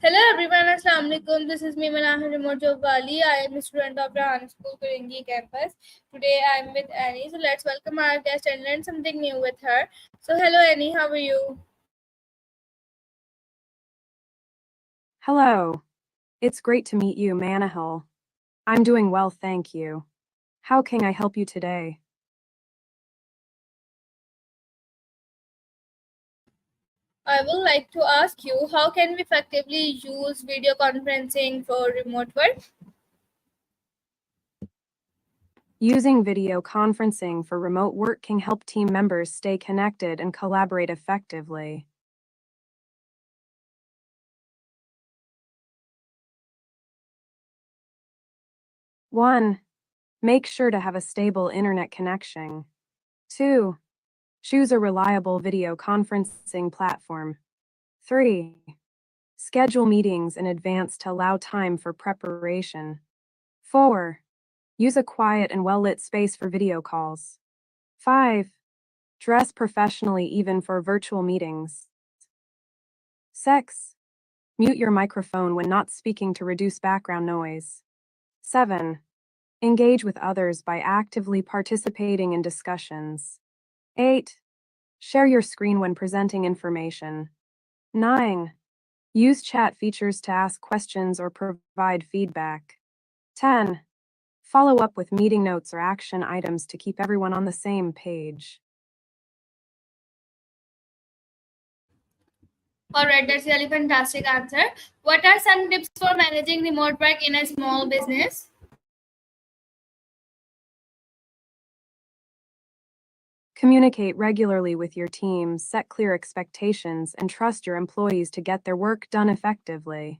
Hello everyone, Assalamu alaikum. This is me, Manaha Remote Job Wali. I am a student of Rehan School, Korangi Campus. Today I am with Annie. So let's welcome our guest and learn something new with her. So hello Annie, how are you? Hello. It's great to meet you, Manahil. I'm doing well, thank you. How can I help you today? I would like to ask you, how can we effectively use video conferencing for remote work? Using video conferencing for remote work can help team members stay connected and collaborate effectively. One, make sure to have a stable internet connection. 2, choose a reliable video conferencing platform. 3, schedule meetings in advance to allow time for preparation. 4, use a quiet and well-lit space for video calls. 5, dress professionally even for virtual meetings. 6, mute your microphone when not speaking to reduce background noise. 7, engage with others by actively participating in discussions. 8, share your screen when presenting information. 9, use chat features to ask questions or provide feedback. 10, follow up with meeting notes or action items to keep everyone on the same page. Alright, that's really fantastic answer. What are some tips for managing remote work in a small business? Communicate regularly with your team, set clear expectations, and trust your employees to get their work done effectively.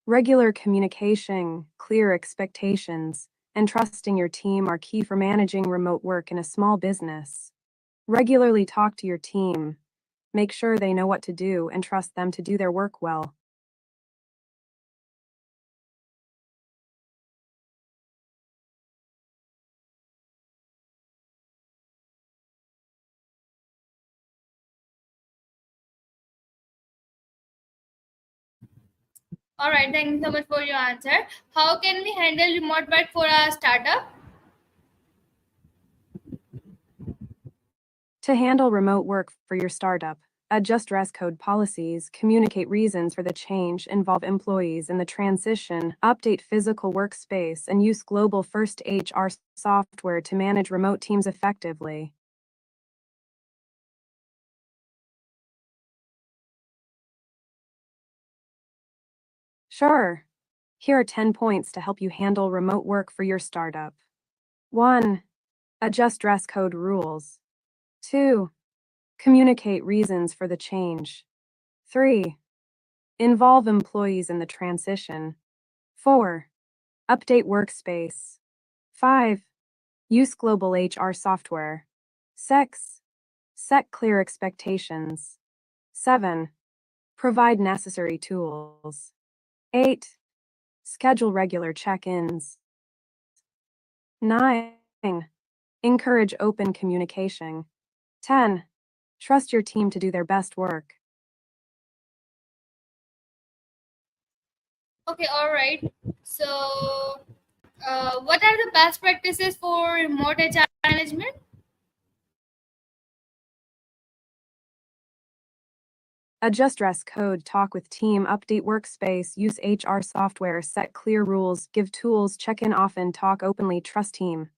Regular communication, clear expectations, and trusting your team are key for managing remote work in a small business. Regularly talk to your team. Make sure they know what to do and trust them to do their work well. Alright, thank you so much for your answer. How can we handle remote work for a startup? To handle remote work for your startup, adjust dress code policies, communicate reasons for the change, involve employees in the transition, update physical workspace, and use global first HR software to manage remote teams effectively. Sure. Here are 10 points to help you handle remote work for your startup. 1. Adjust dress code rules. 2. Communicate reasons for the change. 3. Involve employees in the transition. 4. Update workspace. 5. Use global HR software. 6. Set clear expectations. 7. Provide necessary tools. 8. Schedule regular check-ins. 9. Encourage open communication. 10. Trust your team to do their best work. Okay, alright. So, what are the best practices for remote HR management? Adjust dress code, talk with team, update workspace, use HR software, set clear rules, give tools, check in often, talk openly, trust team.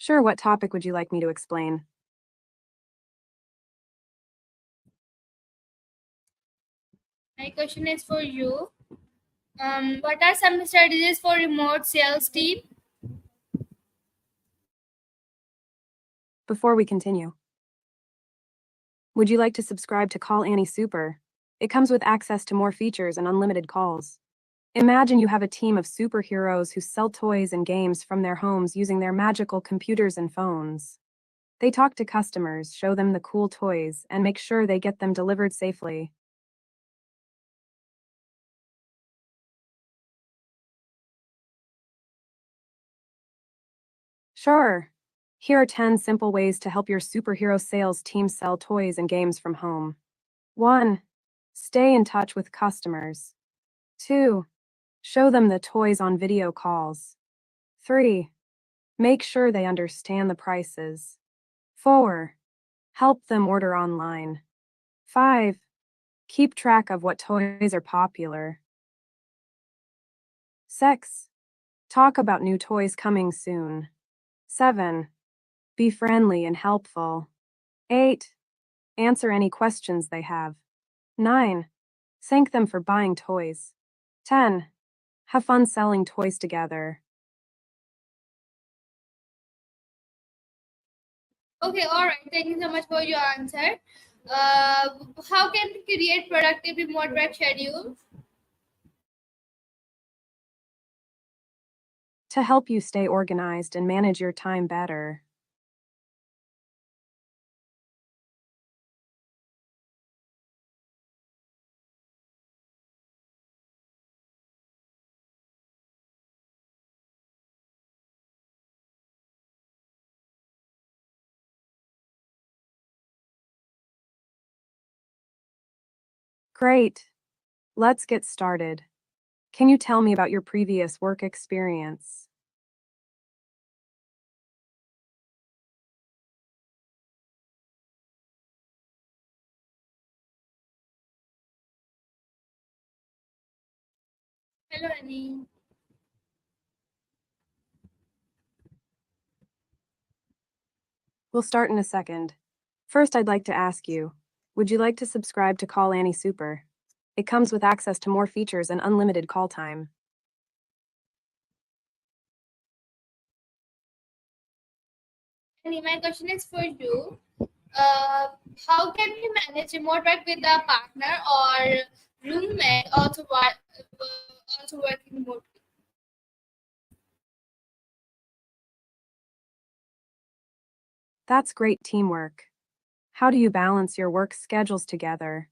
Sure, what topic would you like me to explain? My question is for you. What are some strategies for remote sales team? Before we continue, Would you like to subscribe to Call Annie Super? It comes with access to more features and unlimited calls. Imagine you have a team of superheroes who sell toys and games from their homes using their magical computers and phones. They talk to customers, show them the cool toys, and make sure they get them delivered safely. Sure. Here are 10 simple ways to help your superhero sales team sell toys and games from home. 1. Stay in touch with customers. 2. Show them the toys on video calls. 3. Make sure they understand the prices. 4. Help them order online. 5. Keep track of what toys are popular. 6. Talk about new toys coming soon. 7. Be friendly and helpful. 8. Answer any questions they have. 9. Thank them for buying toys. 10. Have fun selling toys together. Okay, all right. Thank you so much for your answer. Uh, how can we create productive remote work schedule? To help you stay organized and manage your time better. Great. Let's get started. Can you tell me about your previous work experience? Hello, Annie. We'll start in a second. First, I'd like to ask you, would you like to subscribe to Call Annie Super? It comes with access to more features and unlimited call time. Annie, my question is for you. Uh, how can we manage remote work with a partner or roommate also working remotely? That's great teamwork. How do you balance your work schedules together?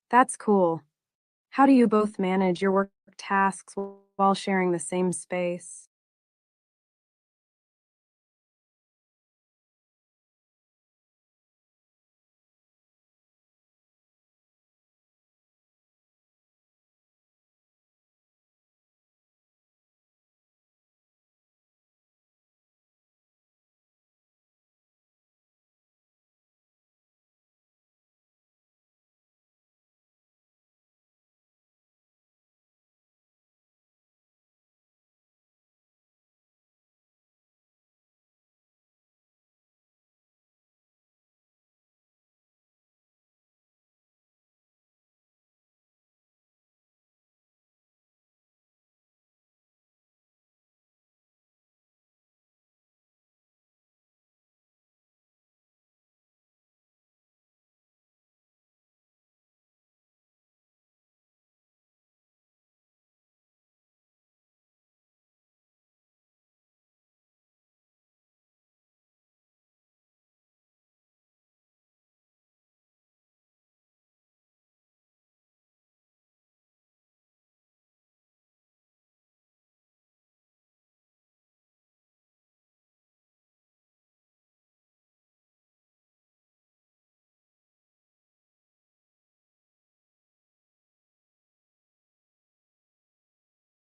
That's cool. How do you both manage your work tasks while sharing the same space?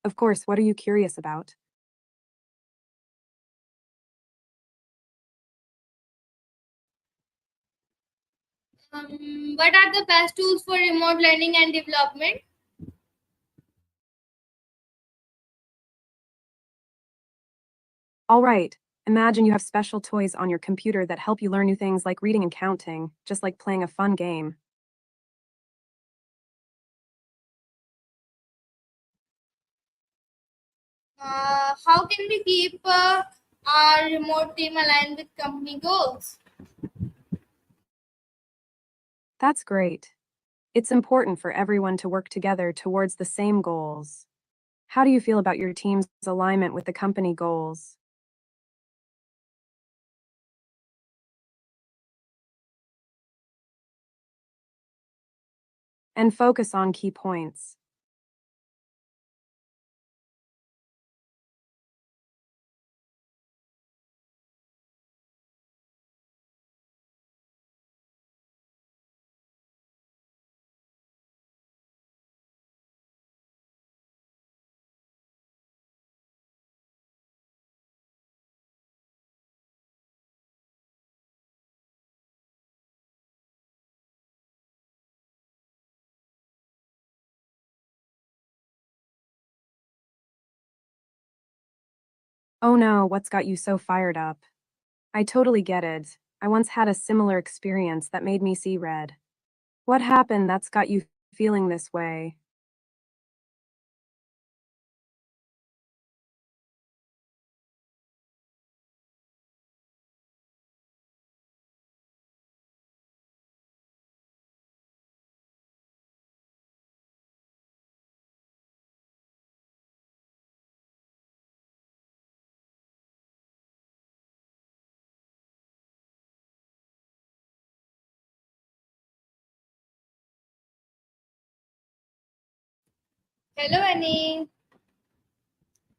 Of course, what are you curious about? What are the best tools for remote learning and development? All right, imagine you have special toys on your computer that help you learn new things like reading and counting, just like playing a fun game. How can we keep our remote team aligned with company goals? That's great. It's important for everyone to work together towards the same goals. How do you feel about your team's alignment with the company goals? And focus on key points. Oh no, what's got you so fired up? I totally get it. I once had a similar experience that made me see red. What happened that's got you feeling this way? Hello, Annie.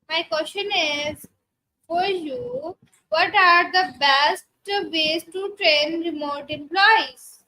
My question is for you, what are the best ways to train remote employees?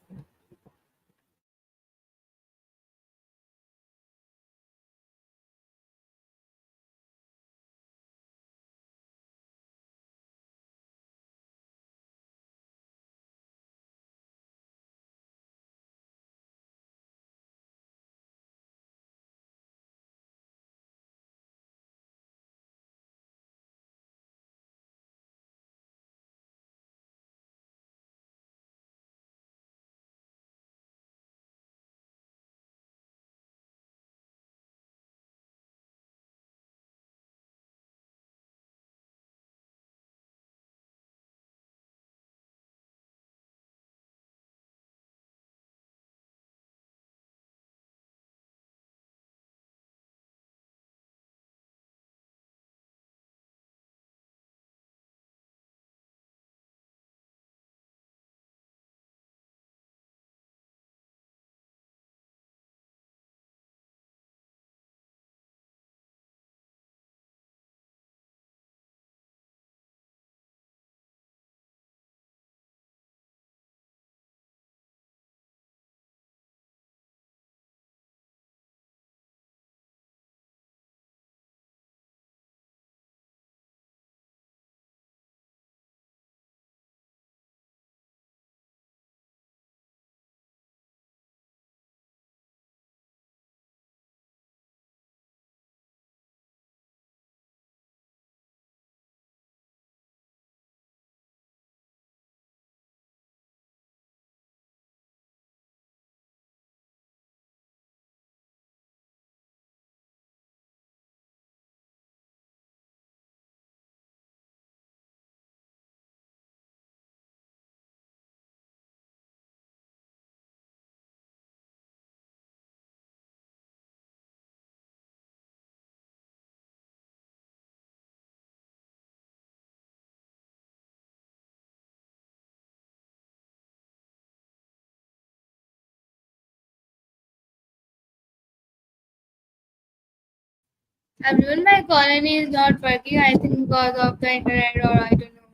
Everyone, my colony is not working. I think because of the internet, or I don't know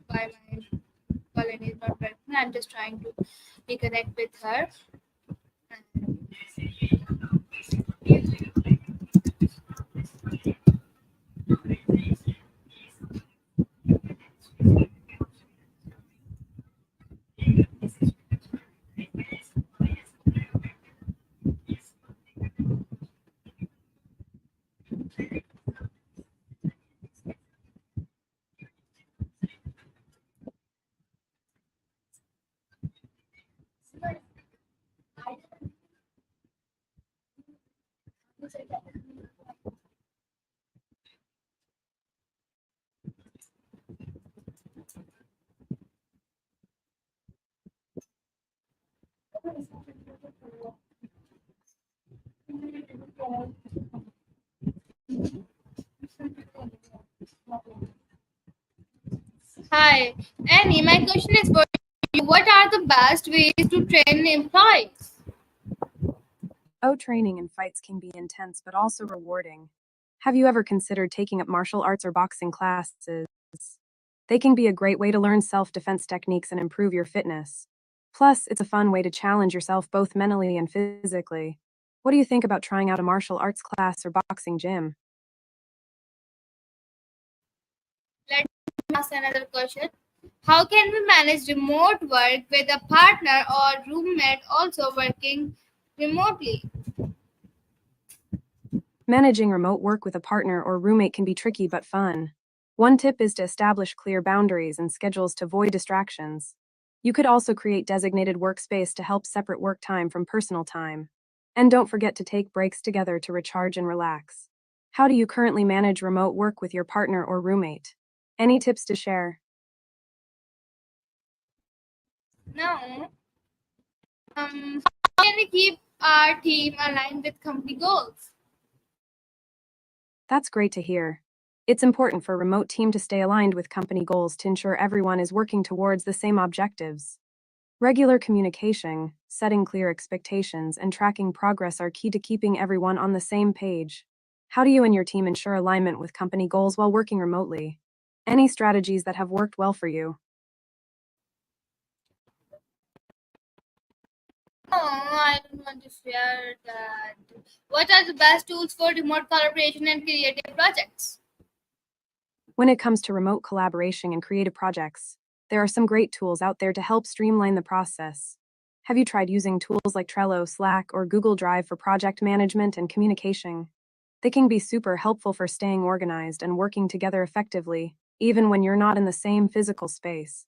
why my colony is not working. I'm just trying to reconnect with her. Hi, Annie. My question is for you. What are the best ways to train employees? Oh, training and fights can be intense but also rewarding. Have you ever considered taking up martial arts or boxing classes? They can be a great way to learn self defense techniques and improve your fitness. Plus, it's a fun way to challenge yourself both mentally and physically. What do you think about trying out a martial arts class or boxing gym? Let me ask another question. How can we manage remote work with a partner or roommate also working remotely? Managing remote work with a partner or roommate can be tricky but fun. One tip is to establish clear boundaries and schedules to avoid distractions. You could also create designated workspace to help separate work time from personal time. And don't forget to take breaks together to recharge and relax. How do you currently manage remote work with your partner or roommate? Any tips to share? Now, how can we keep our team aligned with company goals? That's great to hear. It's important for a remote team to stay aligned with company goals to ensure everyone is working towards the same objectives. Regular communication, setting clear expectations, and tracking progress are key to keeping everyone on the same page. How do you and your team ensure alignment with company goals while working remotely? Any strategies that have worked well for you? No, I don't want to share that. What are the best tools for remote collaboration and creative projects? When it comes to remote collaboration and creative projects, there are some great tools out there to help streamline the process. Have you tried using tools like Trello, Slack, or Google Drive for project management and communication? They can be super helpful for staying organized and working together effectively, even when you're not in the same physical space.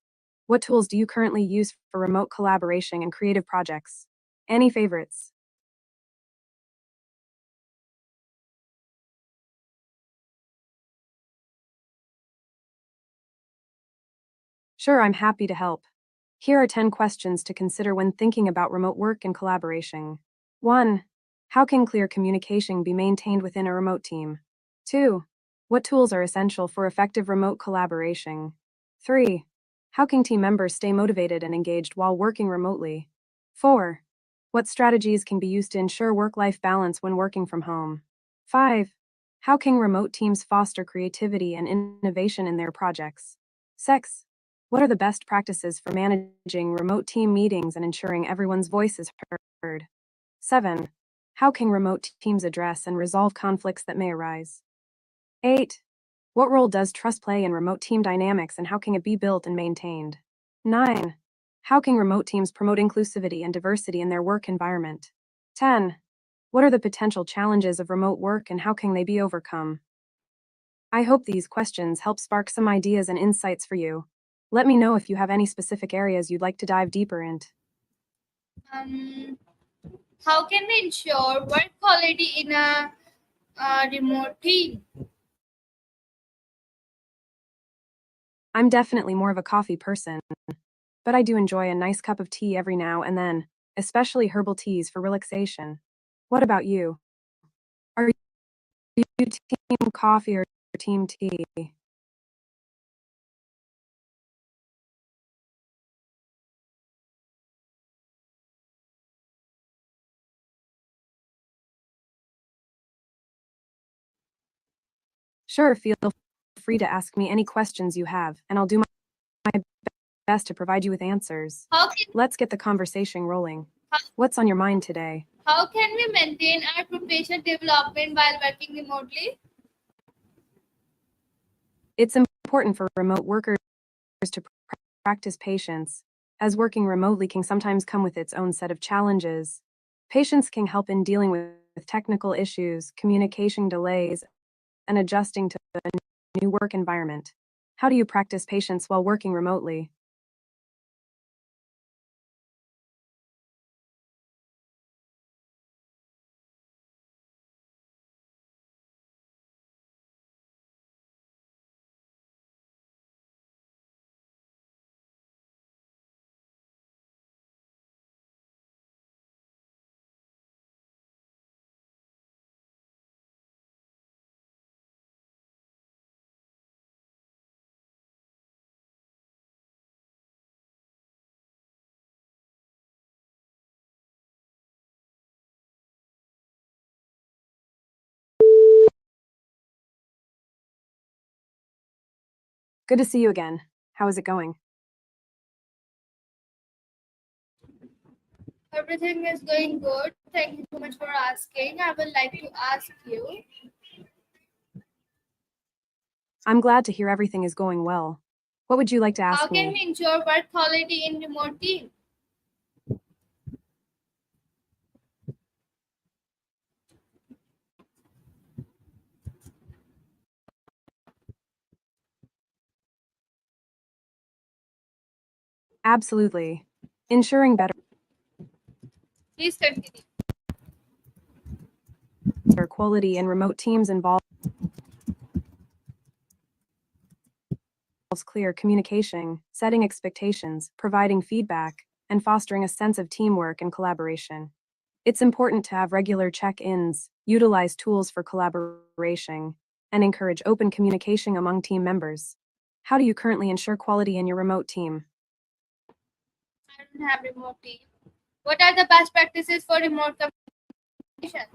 What tools do you currently use for remote collaboration and creative projects? Any favorites? Sure, I'm happy to help. Here are 10 questions to consider when thinking about remote work and collaboration. 1. How can clear communication be maintained within a remote team? 2. What tools are essential for effective remote collaboration? 3. How can team members stay motivated and engaged while working remotely? 4. What strategies can be used to ensure work life balance when working from home? 5. How can remote teams foster creativity and innovation in their projects? 6. What are the best practices for managing remote team meetings and ensuring everyone's voice is heard? 7. How can remote teams address and resolve conflicts that may arise? 8. What role does trust play in remote team dynamics and how can it be built and maintained? 9. How can remote teams promote inclusivity and diversity in their work environment? 10. What are the potential challenges of remote work and how can they be overcome? I hope these questions help spark some ideas and insights for you. Let me know if you have any specific areas you'd like to dive deeper into. Um, how can we ensure work quality in a remote team? I'm definitely more of a coffee person, but I do enjoy a nice cup of tea every now and then, especially herbal teas for relaxation. What about you? Are you team coffee or team tea? Sure, feel free to ask me any questions you have, and I'll do my best to provide you with answers. How can Let's get the conversation rolling. how, What's on your mind today? how can we maintain our professional development while working remotely? It's important for remote workers to practice patience, as working remotely can sometimes come with its own set of challenges. Patience can help in dealing with technical issues, communication delays, and adjusting to a new work environment. How do you practice patience while working remotely? Good to see you again. How is it going? Everything is going good. Thank you so much for asking. I would like to ask you, I'm glad to hear everything is going well. What would you like to how ask can me? we ensure work quality in remote team? Absolutely. Ensuring better Please continue. quality in remote teams involves clear communication, setting expectations, providing feedback, and fostering a sense of teamwork and collaboration. It's important to have regular check ins, utilize tools for collaboration, and encourage open communication among team members. How do you currently ensure quality in your remote team? I don't have remote team. What are the best practices for remote communication?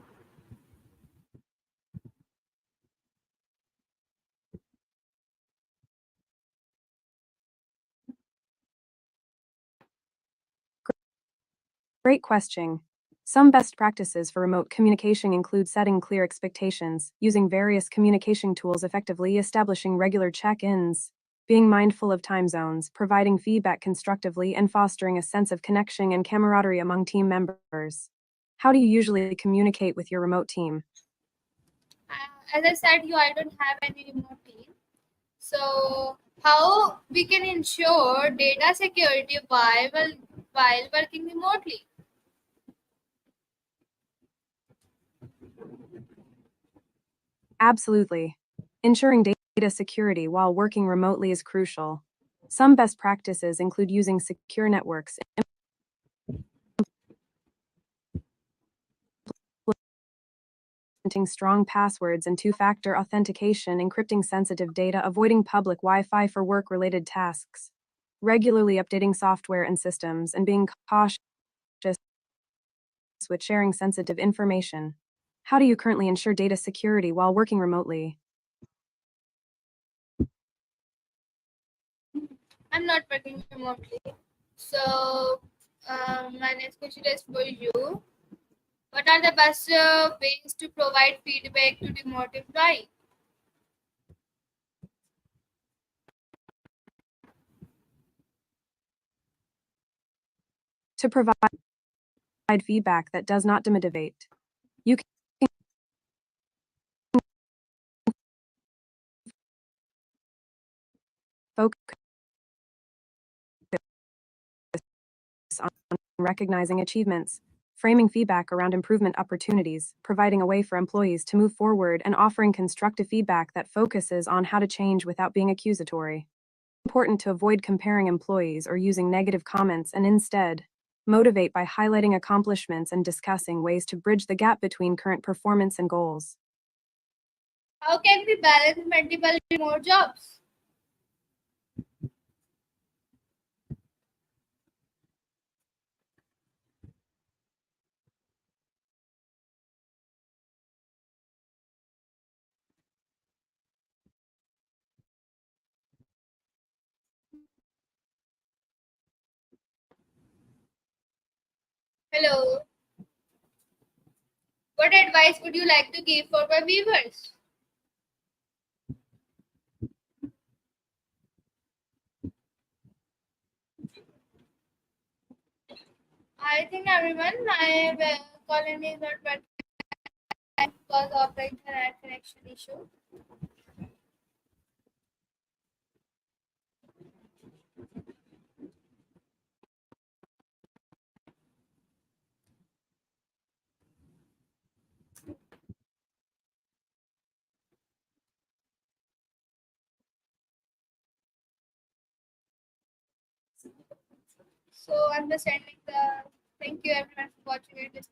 Great question. Some best practices for remote communication include setting clear expectations, using various communication tools effectively, establishing regular check ins, being mindful of time zones, providing feedback constructively, and fostering a sense of connection and camaraderie among team members. How do you usually communicate with your remote team? As I said, I don't have any remote team. So, how we can ensure data security while working remotely? Absolutely. Ensuring data security while working remotely is crucial. Some best practices include using secure networks, implementing strong passwords and two-factor authentication, encrypting sensitive data, avoiding public Wi-Fi for work-related tasks, regularly updating software and systems, and being cautious with sharing sensitive information. How do you currently ensure data security while working remotely? I'm not working remotely. So, my next question is for you. What are the best ways to provide feedback to remote employee? To provide feedback that does not demotivate, you can focus on recognizing achievements, framing feedback around improvement opportunities, providing a way for employees to move forward, and offering constructive feedback that focuses on how to change without being accusatory. It's important to avoid comparing employees or using negative comments and instead motivate by highlighting accomplishments and discussing ways to bridge the gap between current performance and goals. How can we balance multiple remote jobs? Hello. What advice would you like to give for my viewers? I think everyone, my colony is not working because of the internet connection issue. So I'm just ending the. Thank you everyone for watching it. Just